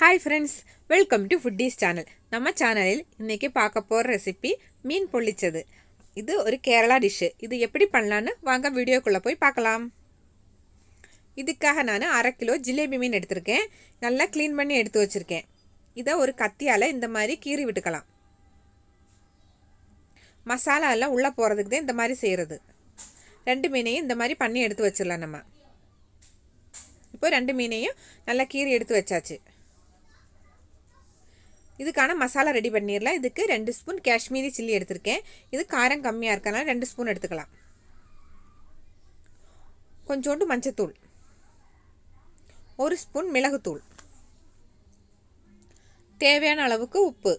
Hi friends, welcome to Foodies channel. நம்ம சேனலில் இன்னைக்கு பார்க்க போற ரெசிபி மீன் பொள்ளிச்சது. இது ஒரு கேரளா டிஷ். இது எப்படி பண்ணலாம்னு வாங்க வீடியோக்குள்ள போய் பார்க்கலாம். இதுக்காக நான் 1/2 கிலோ ஜிலேபி மீன் எடுத்துர்க்கேன். நல்லா க்ளீன் பண்ணி எடுத்து வச்சிருக்கேன். இத ஒரு கத்தியால இந்த மாதிரி கீறி விட்டுக்கலாம். மசாலா எல்லாம் உள்ள போறதுக்கு தான் இந்த மாதிரி செய்யிறது. ரெண்டு மீனையும் இந்த மாதிரி பண்ணி எடுத்து வச்சிரலாம் நம்ம. இப்போ ரெண்டு மீனையும் நல்லா கீறி எடுத்து வச்சாச்சு. இதுக்கான மசாலா ரெடி பண்ணிரலாம். இதுக்கு 2 ஸ்பூன் காஷ்மீரி சில்லி எடுத்துர்க்கேன். இது காரம் கம்மியா இருக்கனால 2 ஸ்பூன் எடுத்துக்கலாம். கொஞ்சோண்டு மஞ்சள், 1 ஸ்பூன் மிளகு தூள், தேவையான அளவுக்கு உப்பு,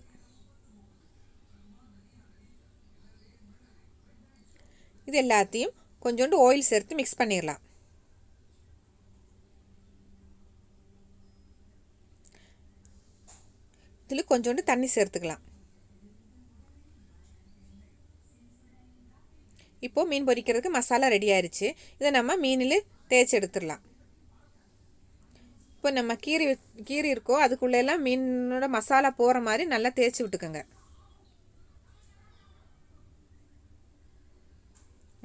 இது எல்லாத்தையும் கொஞ்சோண்டு ஆயில் சேர்த்து மிக்ஸ் பண்ணிரலாம். இதில் கொஞ்சோண்டு தண்ணி சேர்த்துக்கலாம். இப்போ மீன் பொரிக்கிறதுக்கு மசாலா ரெடி ஆயிருச்சு. இதை நம்ம மீனில் தேய்ச்சி எடுத்துடலாம். இப்போ நம்ம கீரி இருக்கோ அதுக்குள்ள எல்லாம் மீனோட மசாலா போகிற மாதிரி நல்லா தேய்ச்சி விட்டுக்கோங்க.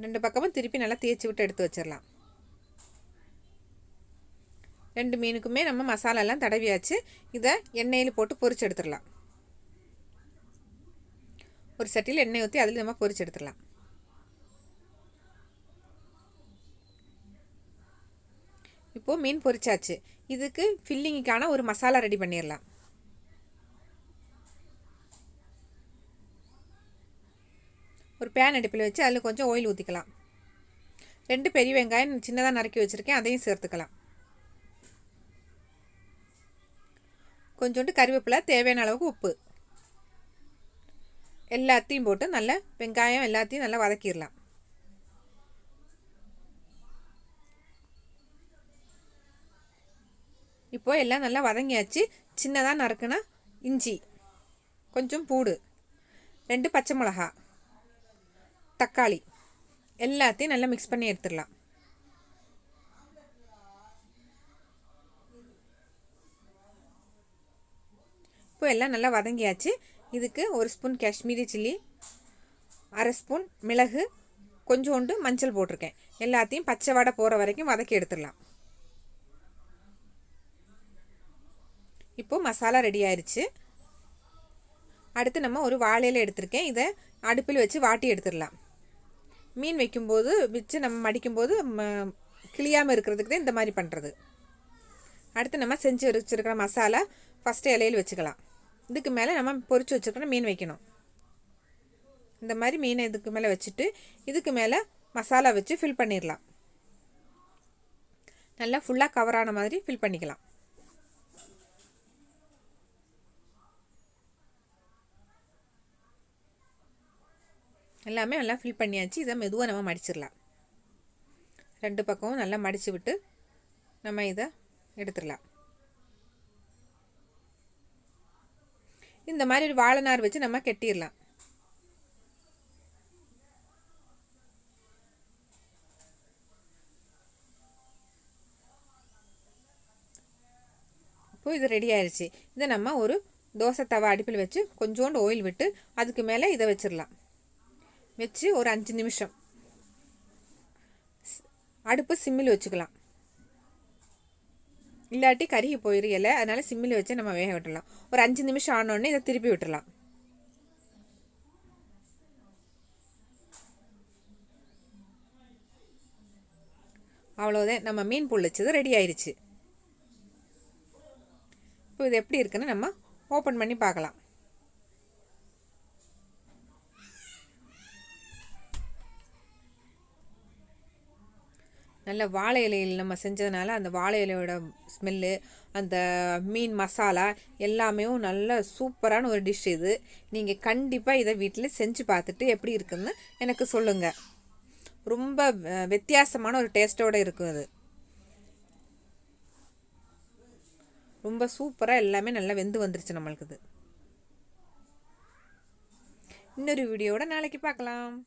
ரெண்டு பக்கமும் திருப்பி நல்லா தேய்ச்சி விட்டு எடுத்து வச்சிடலாம். ரெண்டு மீனுக்குமே நம்ம மசாலா எல்லாம் தடவியாச்சு. இதை எண்ணெயில் போட்டு பொரிச்சு எடுத்துடலாம். ஒரு சட்டியில் எண்ணெய் ஊற்றி அதில் நம்ம பொரிச்சு எடுத்துடலாம். இப்போது மீன் பொரிச்சாச்சு. இதுக்கு ஃபில்லிங்குக்கான ஒரு மசாலா ரெடி பண்ணிடலாம். ஒரு பேன் அடுப்பில் வச்சு அதில் கொஞ்சம் ஆயில் ஊற்றிக்கலாம். 2 பெரிய வெங்காயம் சின்னதாக நறுக்கி வச்சுருக்கேன், அதையும் சேர்த்துக்கலாம். கொஞ்சோண்டு கறிவேப்பிலை, தேவையான அளவுக்கு உப்பு, எல்லாத்தையும் போட்டு நல்லா வெங்காயம் எல்லாத்தையும் நல்லா வதக்கிடலாம். இப்போ எல்லாம் நல்லா வதங்கியாச்சு. சின்னதாக நறுக்குனா இஞ்சி, கொஞ்சம் பூடு, 2 பச்சை மிளகா, தக்காளி எல்லாத்தையும் நல்லா மிக்ஸ் பண்ணி எடுத்துடலாம். இப்போ எல்லாம் நல்லா வதங்கியாச்சு. இதுக்கு 1 ஸ்பூன் காஷ்மீரி சில்லி, 1/2 ஸ்பூன் மிளகு, கொஞ்சோண்டு மஞ்சள் போட்டிருக்கேன். எல்லாத்தையும் பச்சை வாடை போகிற வரைக்கும் வதக்கி எடுத்துடலாம். இப்போ மசாலா ரெடி ஆயிடுச்சு. அடுத்து நம்ம ஒரு வாழையில எடுத்திருக்கேன். இதை அடுப்பில் வச்சு வாட்டி எடுத்துடலாம். மீன் வைக்கும்போது வச்சு நம்ம மடிக்கும்போது கிளியாமல் இருக்கிறதுக்கு தான் இந்த மாதிரி பண்ணுறது. அடுத்து நம்ம செஞ்சு வச்சுருக்கிற மசாலா ஃபஸ்ட்டு இலையில் வச்சுக்கலாம். இதுக்கு மேலே நம்ம பொரிச்சு வச்சுருக்கிற மீன் வைக்கணும். இந்த மாதிரி மீனை இதுக்கு மேலே வச்சுட்டு இதுக்கு மேலே மசாலா வச்சு ஃபில் பண்ணிடலாம். நல்லா ஃபுல்லாக கவர் ஆன மாதிரி ஃபில் பண்ணிக்கலாம். எல்லாமே நல்லா ஃபில் பண்ணியாச்சு. இதை மெதுவாக நம்ம மடிச்சிடலாம். 2 பக்கமும் நல்லா மடித்து விட்டு நம்ம இதை எடுத்துடலாம். இந்த மாதிரி ஒரு வாழை நார் வச்சு நம்ம கெட்டிடலாம். இப்போ இது ரெடி ஆயிடுச்சு. இதை நம்ம ஒரு தோசை தவா அடுப்பில் வச்சு கொஞ்சோண்டு ஆயில் விட்டு அதுக்கு மேலே இதை வச்சிடலாம். வச்சு ஒரு 5 நிமிஷம் அடுப்பு சிம்மில் வச்சுக்கலாம். இல்லாட்டி கருகி போயிடல, அதனால சிம்மில் வச்சு நம்ம வேக விட்டுடலாம். ஒரு 5 நிமிஷம் ஆனோடனே இதை திருப்பி விட்டுடலாம். அவ்வளோதான், நம்ம மீன் பொள்ளிச்சது ரெடி ஆயிடுச்சு. இப்போ இது எப்படி இருக்குன்னு நம்ம ஓப்பன் பண்ணி பார்க்கலாம். நல்ல வாழை இலையில் நம்ம செஞ்சதுனால அந்த வாழை இலையோட ஸ்மெல்லு, அந்த மீன் மசாலா எல்லாமே நல்ல சூப்பரான ஒரு டிஷ் இது. நீங்கள் கண்டிப்பாக இதை வீட்டில் செஞ்சு பார்த்துட்டு எப்படி இருக்குன்னு எனக்கு சொல்லுங்கள். ரொம்ப வித்தியாசமான ஒரு டேஸ்ட்டோடு இருக்கும். இது ரொம்ப சூப்பராக எல்லாமே நல்லா வெந்து வந்துருச்சு நம்மளுக்கு. இது இன்னொரு வீடியோவோட நாளைக்கு பார்க்கலாம்.